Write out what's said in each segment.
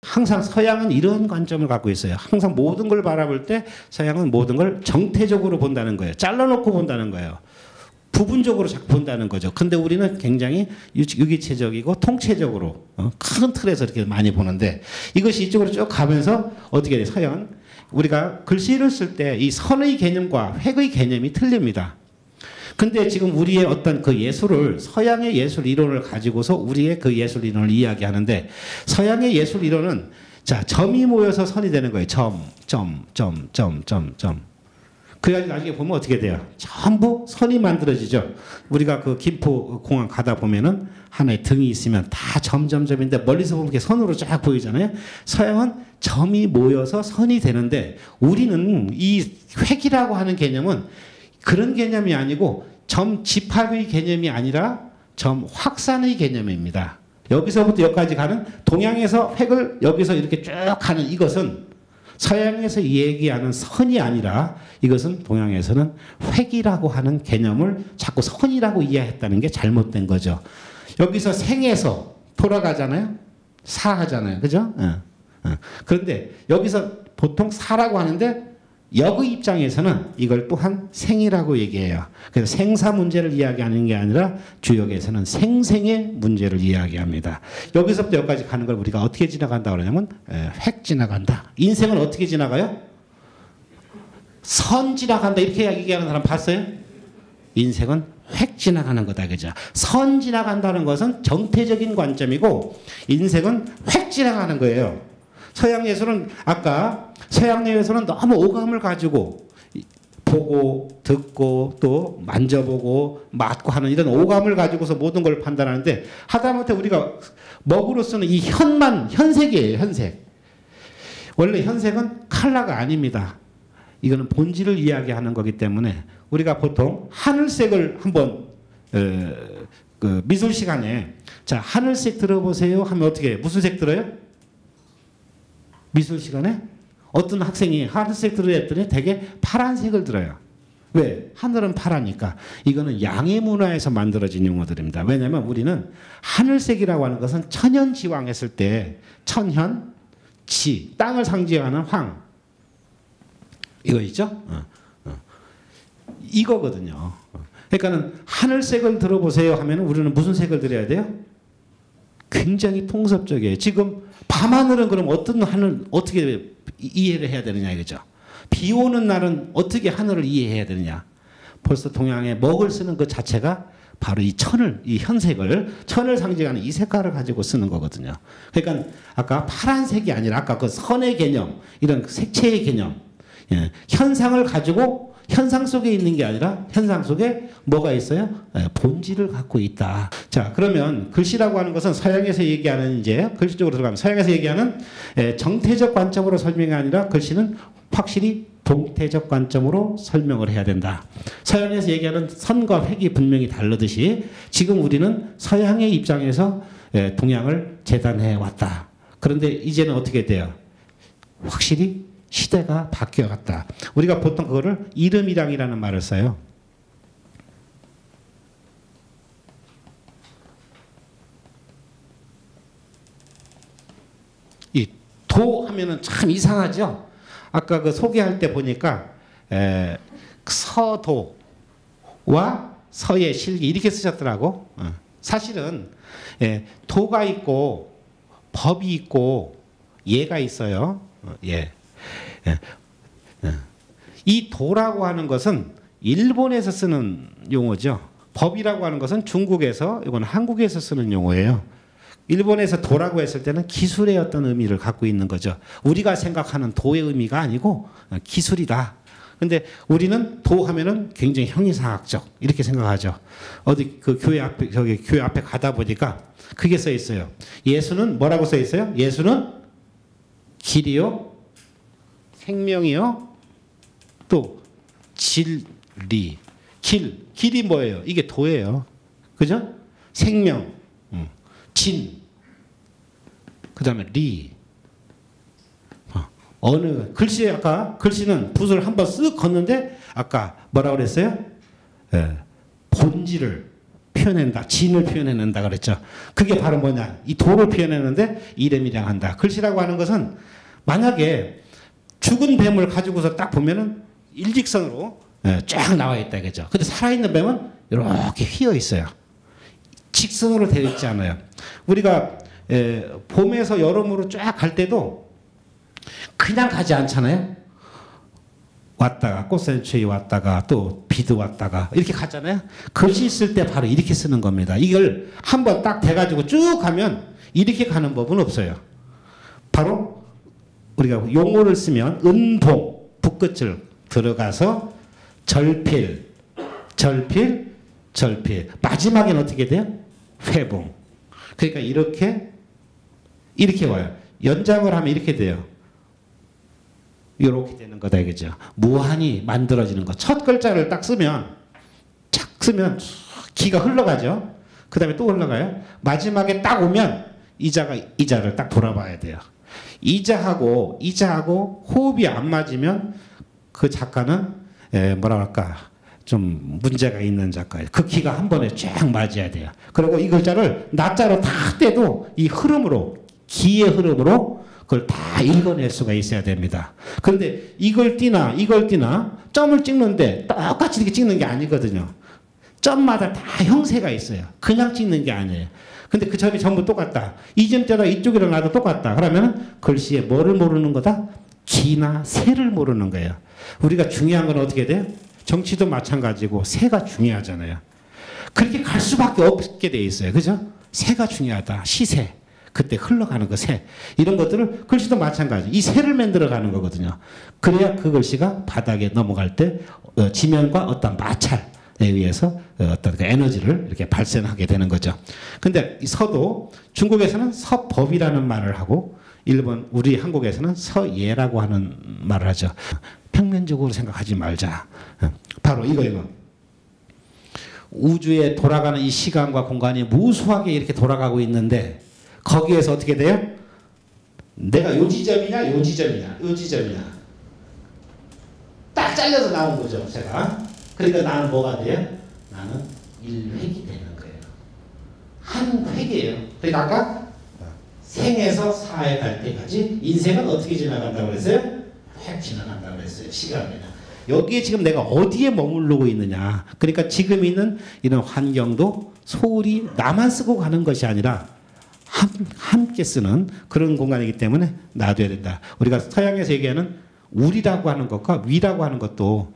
항상 서양은 이런 관점을 갖고 있어요. 항상 모든 걸 바라볼 때 서양은 모든 걸 정태적으로 본다는 거예요. 잘라놓고 본다는 거예요. 부분적으로 자꾸 본다는 거죠. 근데 우리는 굉장히 유기체적이고 통체적으로 큰 틀에서 이렇게 많이 보는데 이것이 이쪽으로 쭉 가면서 어떻게 돼요? 서양은 우리가 글씨를 쓸 때 이 선의 개념과 획의 개념이 틀립니다. 근데 지금 우리의 어떤 그 예술을 서양의 예술 이론을 가지고서 우리의 그 예술 이론을 이야기하는데 서양의 예술 이론은 자 점이 모여서 선이 되는 거예요. 점. 그래가지고 나중에 보면 어떻게 돼요? 전부 선이 만들어지죠. 우리가 그 김포 공항 가다 보면은 하나의 등이 있으면 다 점점점인데 멀리서 보면 이렇게 선으로 쫙 보이잖아요. 서양은 점이 모여서 선이 되는데 우리는 이 획이라고 하는 개념은 그런 개념이 아니고 점 집합의 개념이 아니라 점 확산의 개념입니다. 여기서부터 여기까지 가는 동양에서 획을 여기서 이렇게 쭉 가는 이것은 서양에서 얘기하는 선이 아니라 이것은 동양에서는 획이라고 하는 개념을 자꾸 선이라고 이해했다는 게 잘못된 거죠. 여기서 생에서 돌아가잖아요. 사하잖아요. 그죠? 그런데 여기서 보통 사라고 하는데 역의 입장에서는 이걸 또한 생이라고 얘기해요. 그래서 생사 문제를 이야기하는 게 아니라 주역에서는 생생의 문제를 이야기합니다. 여기서부터 여기까지 가는 걸 우리가 어떻게 지나간다 그러냐면 획 지나간다. 인생은 어떻게 지나가요? 선 지나간다 이렇게 얘기하는 사람 봤어요? 인생은 획 지나가는 거다. 그죠? 선 지나간다는 것은 정태적인 관점이고 인생은 획 지나가는 거예요. 서양 예술은 아까 서양 예술은 너무 오감을 가지고 보고 듣고 또 만져보고 맡고 하는 이런 오감을 가지고서 모든 걸 판단하는데 하다못해 우리가 먹으로 쓰는 이 현색이에요. 현색. 원래 현색은 컬러가 아닙니다. 이거는 본질을 이야기하는 거기 때문에 우리가 보통 하늘색을 한번 그 미술 시간에 자 하늘색 들어보세요 하면 어떻게 해요? 무슨 색 들어요? 미술 시간에 어떤 학생이 하늘색 들으려 했더니 되게 파란색을 들어요. 왜? 하늘은 파라니까. 이거는 양의 문화에서 만들어진 용어들입니다. 왜냐하면 우리는 하늘색이라고 하는 것은 천연지왕 했을 때 천현, 지, 땅을 상징하는 황 이거 있죠? 이거거든요. 그러니까는 하늘색을 들어보세요 하면 우리는 무슨 색을 들어야 돼요? 굉장히 통섭적이에요. 지금 밤하늘은 그럼 어떤 하늘 어떻게 이해를 해야 되느냐 이거죠. 비 오는 날은 어떻게 하늘을 이해해야 되느냐. 벌써 동양에 먹을 쓰는 것 자체가 바로 이 천을 이 현색을 천을 상징하는 이 색깔을 가지고 쓰는 거거든요. 그러니까 아까 파란색이 아니라 아까 그 선의 개념 이런 색채의 개념 현상을 가지고 현상 속에 있는 게 아니라 현상 속에 뭐가 있어요? 본질을 갖고 있다. 자, 그러면 글씨라고 하는 것은 서양에서 얘기하는 이제 글씨 쪽으로 들어가면 서양에서 얘기하는 정태적 관점으로 설명이 아니라 글씨는 확실히 동태적 관점으로 설명을 해야 된다. 서양에서 얘기하는 선과 획이 분명히 다르듯이 지금 우리는 서양의 입장에서 동양을 재단해 왔다. 그런데 이제는 어떻게 돼요? 확실히 시대가 바뀌어갔다. 우리가 보통 그거를 이름이랑이라는 말을 써요. 이 도 하면은 참 이상하죠. 아까 그 소개할 때 보니까 서도와 서의 실기 이렇게 쓰셨더라고. 사실은 도가 있고 법이 있고 예가 있어요. 예. 이 도라고 하는 것은 일본에서 쓰는 용어죠. 법이라고 하는 것은 중국에서 이건 한국에서 쓰는 용어예요. 일본에서 도라고 했을 때는 기술의 어떤 의미를 갖고 있는 거죠. 우리가 생각하는 도의 의미가 아니고 기술이다. 근데 우리는 도 하면은 굉장히 형이상학적 이렇게 생각하죠. 어디 그 교회 앞에 가다 보니까 그게 써 있어요. 예수는 뭐라고 써 있어요? 예수는 길이요. 생명이요. 또 진리. 길이 뭐예요? 이게 도예요. 그죠? 생명. 진. 그다음에 리. 어느 글씨 아까 글씨는 붓을 한번 쓱 걷는데 아까 뭐라고 그랬어요? 본질을 표현한다. 진을 표현해낸다 그랬죠. 그게 바로 뭐냐. 이 도를 표현했는데 이름이랑 한다. 글씨라고 하는 것은 만약에 죽은 뱀을 가지고서 딱 보면은 일직선으로 쫙 나와 있다 그죠. 근데 살아있는 뱀은 이렇게 휘어 있어요. 직선으로 되어 있지 않아요. 우리가 봄에서 여름으로 쫙 갈 때도 그냥 가지 않잖아요. 왔다가 꽃샘추위 왔다가 또 비도 왔다가 이렇게 가잖아요. 글씨 쓸 때 바로 이렇게 쓰는 겁니다. 이걸 한번 딱 대가지고 쭉 가면 이렇게 가는 법은 없어요. 바로 우리가 용어를 쓰면 은봉 붓끝을 들어가서 절필 절필 절필 마지막에는 어떻게 돼요? 회봉. 그러니까 이렇게 와요. 연장을 하면 이렇게 돼요. 이렇게 되는 거다 이거죠. 무한히 만들어지는 거. 첫 글자를 딱 쓰면 착 쓰면 기가 흘러가죠. 그 다음에 또 흘러가요. 마지막에 딱 오면 이자를 딱 돌아봐야 돼요. 이자하고 호흡이 안 맞으면 그 작가는 뭐라 할까 좀 문제가 있는 작가예요. 그 기가 한 번에 쫙 맞아야 돼요. 그리고 이 글자를 낮자로 다 떼도 이 흐름으로 기의 흐름으로 그걸 다 읽어낼 수가 있어야 됩니다. 그런데 이걸 띄나 점을 찍는데 똑같이 이렇게 찍는 게 아니거든요. 점마다 다 형세가 있어요. 그냥 찍는 게 아니에요. 근데 그 점이 전부 똑같다. 이 점대로 이쪽으로 놔도 똑같다. 그러면 글씨에 뭐를 모르는 거다? 기나 세를 모르는 거예요. 우리가 중요한 건 어떻게 돼요? 정치도 마찬가지고 세가 중요하잖아요. 그렇게 갈 수밖에 없게 돼 있어요. 그죠? 세가 중요하다. 시세. 그때 흘러가는 거 새. 이런 것들을 글씨도 마찬가지. 이 새를 만들어가는 거거든요. 그래야 그 글씨가 바닥에 넘어갈 때 지면과 어떤 마찰에 의해서 어떤 그 에너지를 이렇게 발생하게 되는 거죠. 근데 이 서도 중국에서는 서법이라는 말을 하고 우리 한국에서는 서예라고 하는 말을 하죠. 평면적으로 생각하지 말자. 바로 이거예요. 우주에 돌아가는 이 시간과 공간이 무수하게 이렇게 돌아가고 있는데 거기에서 어떻게 돼요? 내가 요 지점이냐 요 지점이냐 딱 잘려서 나온 거죠 제가. 그러니까 나는 뭐가 돼요? 나는 일획이 되는 거예요. 한 획이에요. 그러니까 아까 생에서 사에 갈 때까지 인생은 어떻게 지나간다고 그랬어요? 획 지나간다고 그랬어요. 시간이나. 여기에 지금 내가 어디에 머무르고 있느냐. 그러니까 지금 있는 이런 환경도 소홀히 나만 쓰고 가는 것이 아니라 함께 쓰는 그런 공간이기 때문에 놔둬야 된다. 우리가 서양에서 얘기하는 우리라고 하는 것과 위라고 하는 것도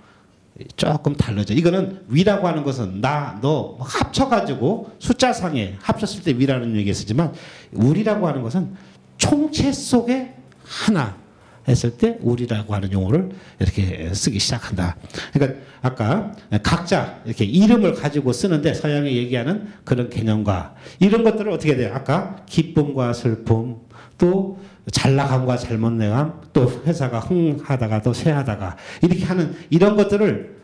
조금 다르죠. 이거는 위라고 하는 것은 나, 너 합쳐가지고 숫자상에 합쳤을 때 위라는 얘기 쓰지만 우리라고 하는 것은 총체 속에 하나 했을 때 우리라고 하는 용어를 이렇게 쓰기 시작한다. 그러니까 아까 각자 이렇게 이름을 가지고 쓰는데 서양이 얘기하는 그런 개념과 이런 것들을 어떻게 돼요? 아까 기쁨과 슬픔, 또 잘나감과 잘못내감, 또 회사가 흥하다가 또 쇠하다가 이렇게 하는 이런 것들을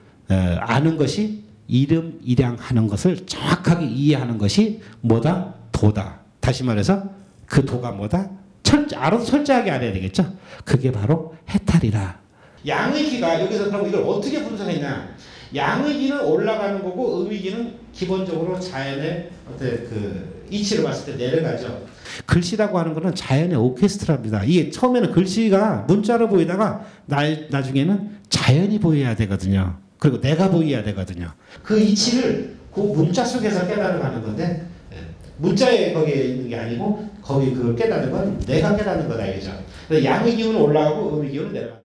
아는 것이 이름 일양하는 것을 정확하게 이해하는 것이 뭐다? 도다. 다시 말해서 그 도가 뭐다? 알아도 철저하게 알아야 되겠죠. 그게 바로 해탈이다. 양의 기가 여기서 그럼 이걸 어떻게 분석했냐? 양의 기는 올라가는 거고 음의 기는 기본적으로 자연의 어떤 그 이치를 봤을 때 내려가죠. 글씨라고 하는 거는 자연의 오케스트라입니다. 이게 처음에는 글씨가 문자로 보이다가 나중에는 자연이 보여야 되거든요. 그리고 내가 보여야 되거든요. 그 이치를 그 문자 속에서 깨달아가는 건데 문자에 거기에 있는 게 아니고 거기 그걸 깨닫는 건 내가 깨닫는 거다 이거죠. 양의 기운은 올라가고 음의 기운은 내려가.